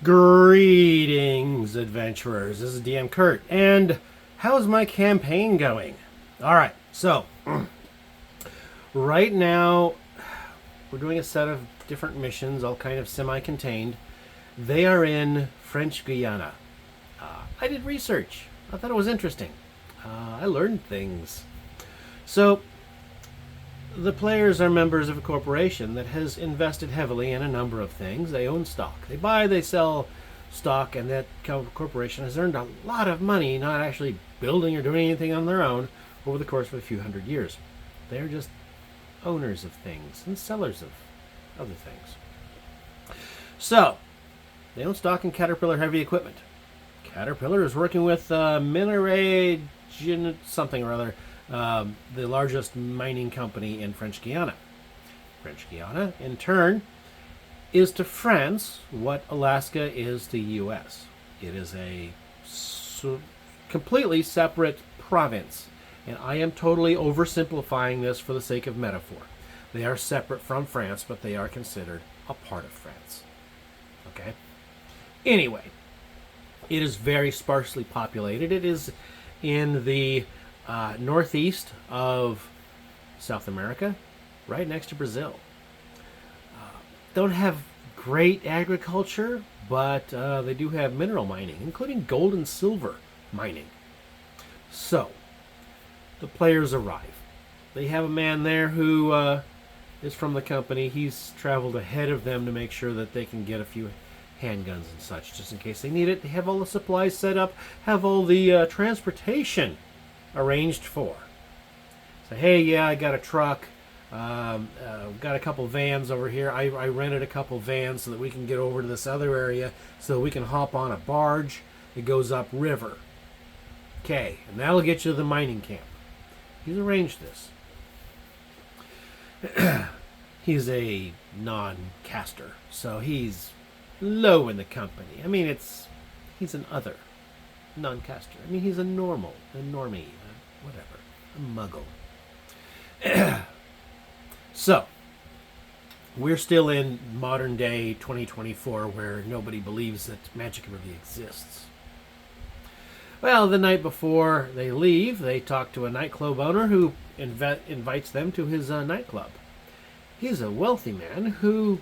Greetings, adventurers. This is DM Kurt, and how's my campaign going? Alright, so, right now, we're doing a set of different missions, all kind of semi-contained. They are in French Guiana. I did research. I thought it was interesting. I learned things. So, the players are members of a corporation that has invested heavily in a number of things. They own stock. They buy, they sell stock, and that corporation has earned a lot of money not actually building or doing anything on their own over the course of a few hundred years. They're just owners of things and sellers of other things. So, they own stock in Caterpillar Heavy Equipment. Caterpillar is working with Minerai something or other, the largest mining company in French Guiana. French Guiana, in turn, is to France what Alaska is to U.S. It is a completely separate province, and I am totally oversimplifying this for the sake of metaphor. They are separate from France, but they are considered a part of France. Okay? Anyway, it is very sparsely populated. It is in the northeast of South America, right next to Brazil. Don't have great agriculture, but they do have mineral mining, including gold and silver mining. So, the players arrive. They have a man there who is from the company. He's traveled ahead of them to make sure that they can get a few handguns and such, just in case they need it. They have all the supplies set up, have all the transportation arranged for. So, hey, yeah, I got a truck. Got a couple vans over here. I rented a couple vans so that we can get over to this other area so we can hop on a barge that goes upriver. Okay, and that'll get you to the mining camp. He's arranged this. He's a non-caster, so he's low in the company. I mean, he's an other non-caster. I mean, he's a normie, whatever, a muggle. So, we're still in modern day 2024 where nobody believes that magic really exists. Well, the night before they leave, they talk to a nightclub owner who invites them to his nightclub. He's a wealthy man who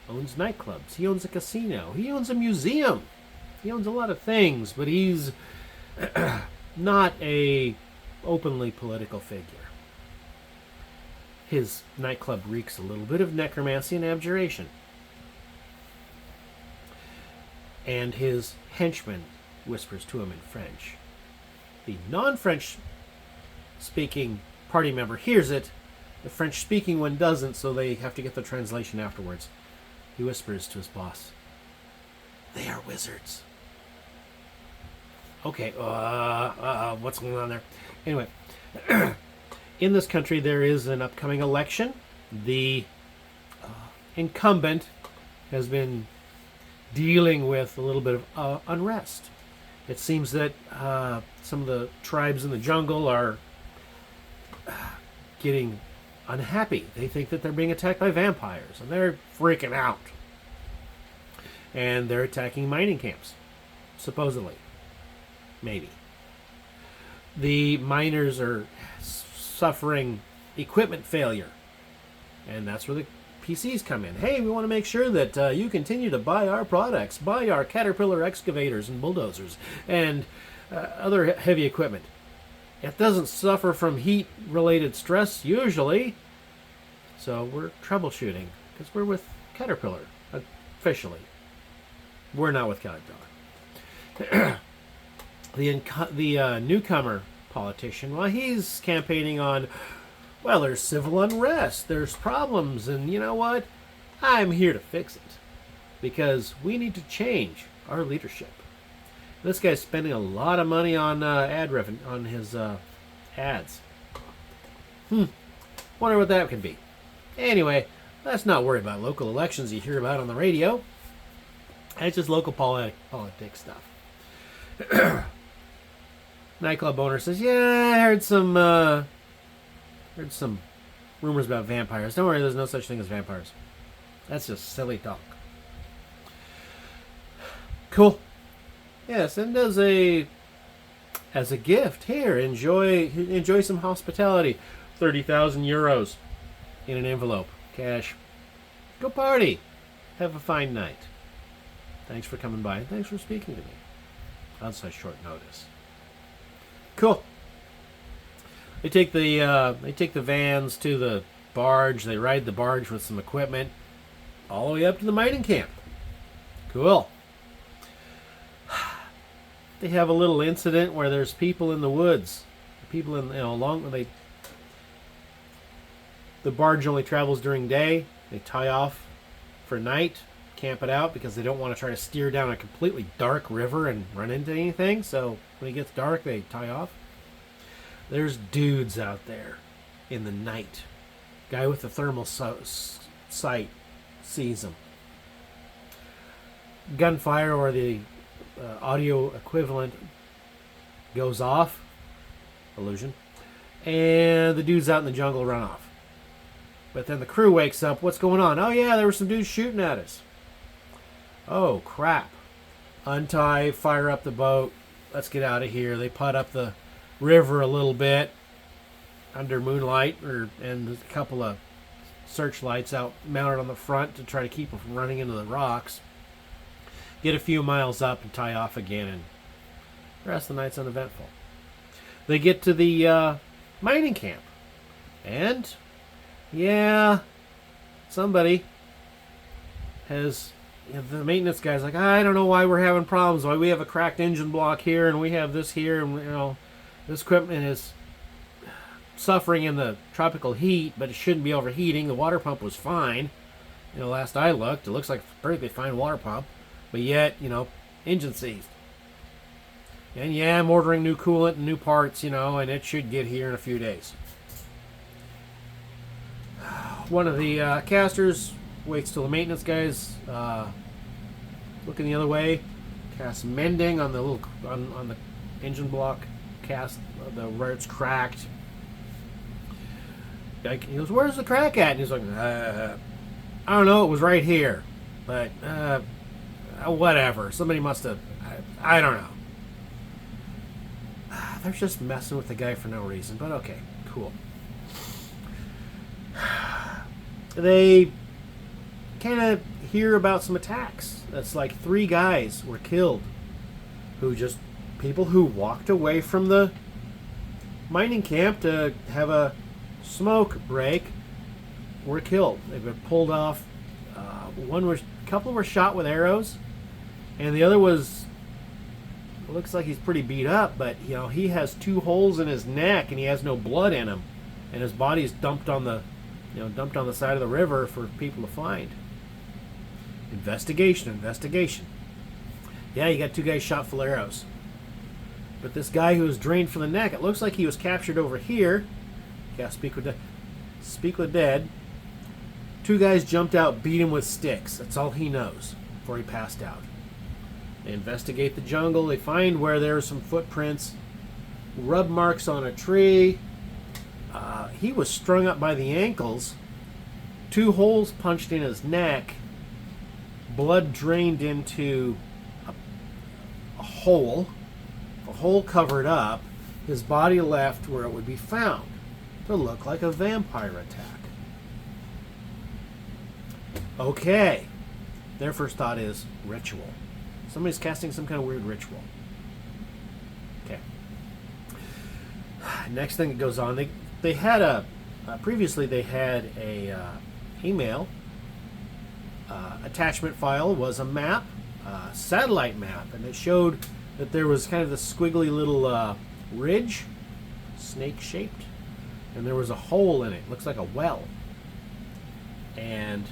owns nightclubs. He owns a casino. He owns a museum. He owns a lot of things, but he's not a openly political figure. His nightclub reeks a little bit of necromancy and abjuration. And his henchman whispers to him in French. The non-French speaking party member hears it. The French speaking one doesn't, so they have to get the translation afterwards. He whispers to his boss, "They are wizards." Okay, what's going on there? Anyway, in this country there is an upcoming election. The incumbent has been dealing with a little bit of unrest. It seems that some of the tribes in the jungle are getting unhappy. They think that they're being attacked by vampires, and they're freaking out. And they're attacking mining camps, supposedly. Maybe. The miners are suffering equipment failure, and that's where the PCs come in. Hey, we want to make sure that you continue to buy our products, buy our Caterpillar excavators and bulldozers, and other heavy equipment. It doesn't suffer from heat-related stress, usually. So we're troubleshooting, because we're with Caterpillar, officially. We're not with Caterpillar. The newcomer politician, well, he's campaigning on, well, there's civil unrest, there's problems, and you know what? I'm here to fix it. Because we need to change our leadership. This guy's spending a lot of money on ad revenue, on his ads. Wonder what that could be. Anyway, let's not worry about local elections you hear about on the radio. It's just local politics stuff. Nightclub owner says, "Yeah, I heard some rumors about vampires. Don't worry, there's no such thing as vampires. That's just silly talk." Cool. Yes, and as a gift, here, enjoy some hospitality. 30,000 euros in an envelope, cash. Go party. Have a fine night. Thanks for coming by, and thanks for speaking to me on such short notice. Cool. They take the vans to the barge. They ride the barge with some equipment all the way up to the mining camp. Cool. They have a little incident where there's people in the woods. People in the barge only travels during day. They tie off for night, camp it out because they don't want to try to steer down a completely dark river and run into anything. So when it gets dark, they tie off. There's dudes out there in the night. Guy with the thermal sight sees them. Gunfire, or the audio equivalent, goes off. Illusion. And the dudes out in the jungle run off. But then the crew wakes up. What's going on? Oh yeah, there were some dudes shooting at us. Oh crap. Untie, fire up the boat. Let's get out of here. They putt up the river a little bit under moonlight, and a couple of searchlights out mounted on the front to try to keep them from running into the rocks. Get a few miles up and tie off again, and the rest of the night's uneventful. They get to the mining camp, and somebody has, the maintenance guy's like, I don't know why we're having problems. Why we have a cracked engine block here, and we have this here, and this equipment is suffering in the tropical heat, but it shouldn't be overheating. The water pump was fine. Last I looked, it looks like a perfectly fine water pump, but yet, engine seized. And I'm ordering new coolant and new parts, and it should get here in a few days. One of the casters waits till the maintenance guy's looking the other way, casts mending on the on the engine block, cast where it's cracked. He goes, "Where's the crack at?" And he's like, "I don't know. It was right here, but whatever. Somebody must have. I don't know." They're just messing with the guy for no reason, but okay, cool. They kind of hear about some attacks. That's like 3 guys were killed, people who walked away from the mining camp to have a smoke break were killed. They've been pulled off. A couple were shot with arrows, and the other looks like he's pretty beat up, but he has 2 holes in his neck and he has no blood in him, and his body's dumped on the side of the river for people to find. Investigation. Yeah, you got 2 guys shot full of arrows. But this guy who was drained from the neck, it looks like he was captured over here. Yeah, speak with dead. 2 guys jumped out, beat him with sticks. That's all he knows before he passed out. They investigate the jungle. They find where there are some footprints, rub marks on a tree. He was strung up by the ankles, 2 holes punched in his neck, blood drained into a hole covered up, his body left where it would be found to look like a vampire attack. Okay, their first thought is ritual. Somebody's casting some kind of weird ritual. Okay. Next thing that goes on, they had previously they had a email attachment file was a map, satellite map, and it showed that there was kind of this squiggly little ridge, snake-shaped, and there was a hole in it. Looks like a well. And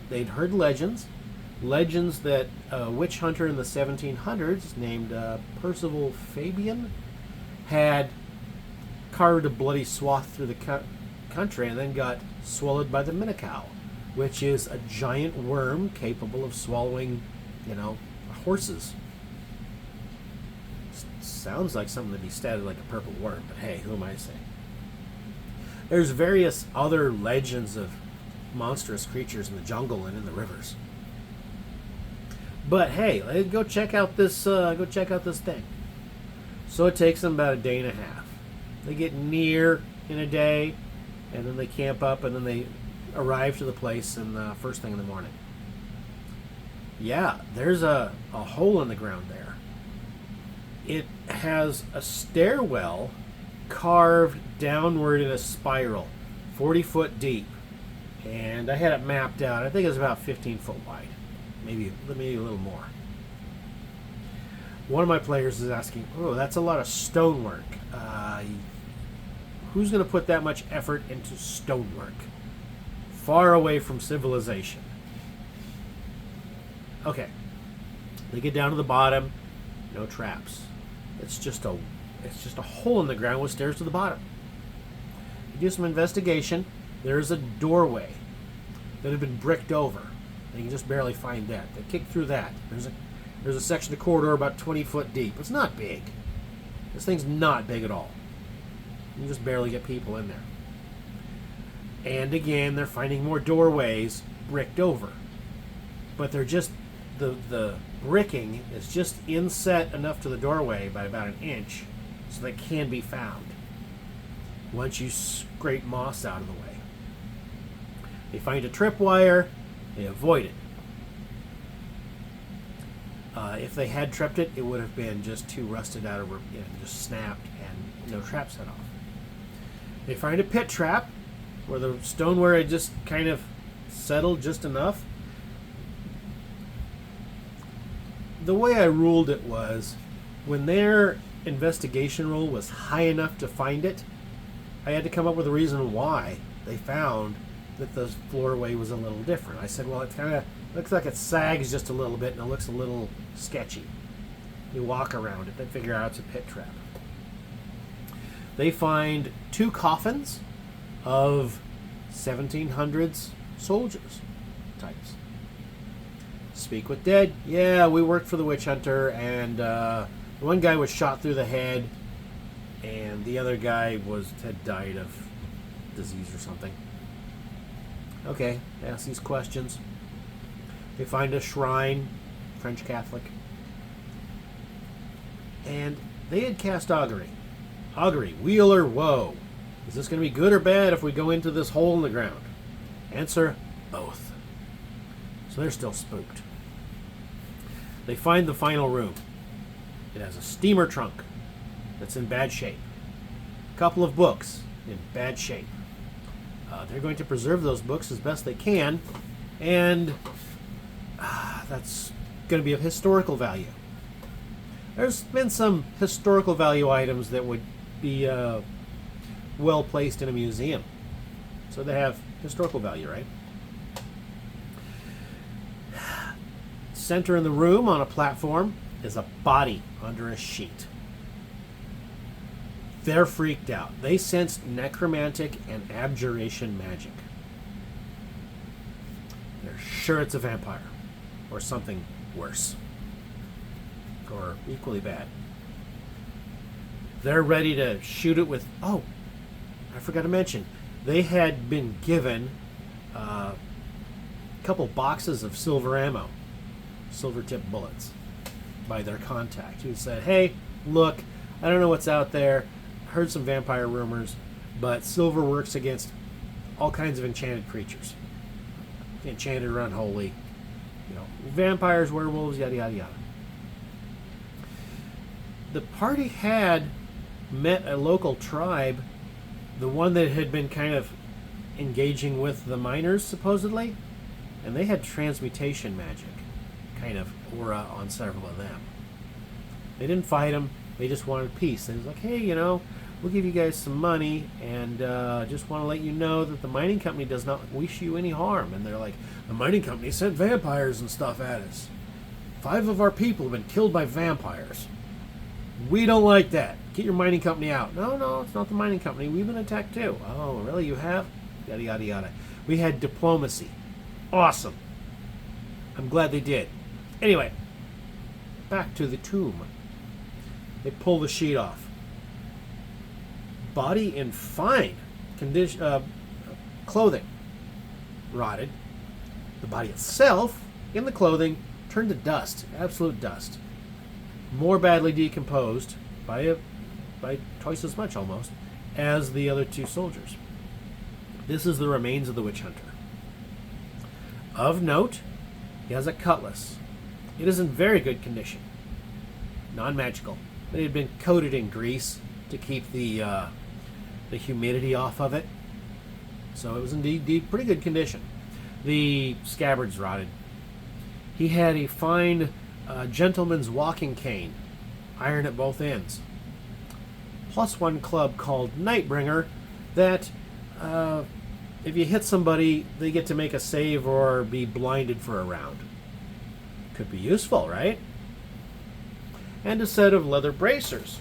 they'd heard legends that a witch hunter in the 1700s named Percival Fabian had carved a bloody swath through the country and then got swallowed by the minotaur, which is a giant worm capable of swallowing, horses. Sounds like something to be stated like a purple worm, but hey, who am I to say? There's various other legends of monstrous creatures in the jungle and in the rivers. But hey, let's go check out this. Go check out this thing. So it takes them about a day and a half. They get near in a day, and then they camp up, and then they arrive to the place in the first thing in the morning. Yeah, there's a hole in the ground there. It has a stairwell carved downward in a spiral, 40 foot deep. And I had it mapped out. I think it was about 15 foot wide, maybe a little more. One of my players is asking, oh, that's a lot of stonework. Who's going to put that much effort into stonework? Far away from civilization. Okay. They get down to the bottom. No traps. It's just a hole in the ground with stairs to the bottom. You do some investigation. There's a doorway that had been bricked over. You can just barely find that. They kick through that. There's a section of corridor about 20 foot deep. It's not big. This thing's not big at all. You can just barely get people in there. And again, they're finding more doorways bricked over. But they're just, the bricking is just inset enough to the doorway by about an inch so they can be found once you scrape moss out of the way. They find a tripwire, they avoid it. If they had tripped it, it would have been just too rusted out or just snapped and no trap set off. They find a pit trap where the stoneware had just kind of settled just enough. The way I ruled it was when their investigation roll was high enough to find it, I had to come up with a reason why they found that the floorway was a little different. I said, well, it kind of looks like it sags just a little bit and it looks a little sketchy. You walk around it, they figure out it's a pit trap. They find 2 coffins of 1700s soldiers types. Speak with dead. Yeah, we worked for the witch hunter, and one guy was shot through the head, and the other guy had died of disease or something. Okay, ask these questions. They find a shrine, French Catholic, and they had cast augury. Augury, wheel or woe. Is this going to be good or bad if we go into this hole in the ground? Answer, both. So they're still spooked. They find the final room. It has a steamer trunk that's in bad shape. A couple of books in bad shape. They're going to preserve those books as best they can, and that's going to be of historical value. There's been some historical value items that would be well placed in a museum. So they have historical value, right? Center in the room on a platform is a body under a sheet. They're freaked out. They sense necromantic and abjuration magic. They're sure it's a vampire or something worse or equally bad. They're ready to shoot it with, oh, I forgot to mention, they had been given a couple boxes of silver ammo, silver tipped bullets, by their contact, who said, hey, look, I don't know what's out there, heard some vampire rumors, but silver works against all kinds of enchanted creatures. Enchanted or unholy. Vampires, werewolves, yada, yada, yada. The party had met a local tribe, the one that had been kind of engaging with the miners, supposedly, and they had transmutation magic, kind of aura on several of them. They didn't fight them, they just wanted peace. They was like, hey, we'll give you guys some money, and just want to let you know that the mining company does not wish you any harm. And they're like, the mining company sent vampires and stuff at us. 5 of our people have been killed by vampires. We don't like that. Get your mining company out. No, it's not the mining company. We've been attacked too. Oh, really? You have? Yada, yada, yada. We had diplomacy. Awesome. I'm glad they did. Anyway, back to the tomb. They pull the sheet off. Body in fine condition, clothing, rotted. The body itself, in the clothing, turned to dust, absolute dust. More badly decomposed by twice as much almost as the other two soldiers. This is the remains of the witch hunter. Of note, he has a cutlass. It is in very good condition, non-magical. It had been coated in grease to keep the humidity off of it, so it was indeed pretty good condition. The scabbard's rotted. He had a fine gentleman's walking cane, iron at both ends, plus one club called Nightbringer that if you hit somebody, they get to make a save or be blinded for a round. Could be useful, right? And a set of leather bracers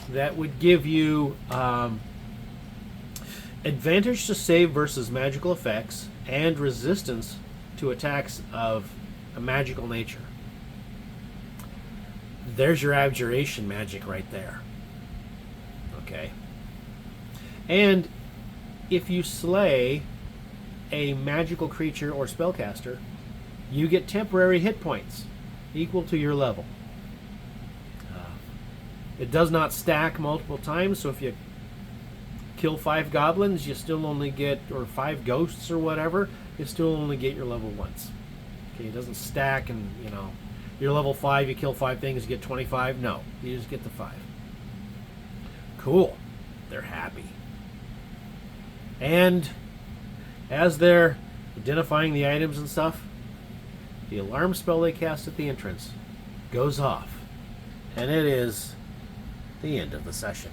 that would give you advantage to save versus magical effects and resistance to attacks of a magical nature. There's your abjuration magic right there. Okay. And if you slay a magical creature or spellcaster, you get temporary hit points equal to your level. It does not stack multiple times, so if you kill 5 goblins, you still only get, or 5 ghosts or whatever, you still only get your level once. Okay, it doesn't stack and, you're level 5, you kill 5 things, you get 25. No, you just get the 5. Cool. They're happy. And as they're identifying the items and stuff, the alarm spell they cast at the entrance goes off. And it is the end of the session.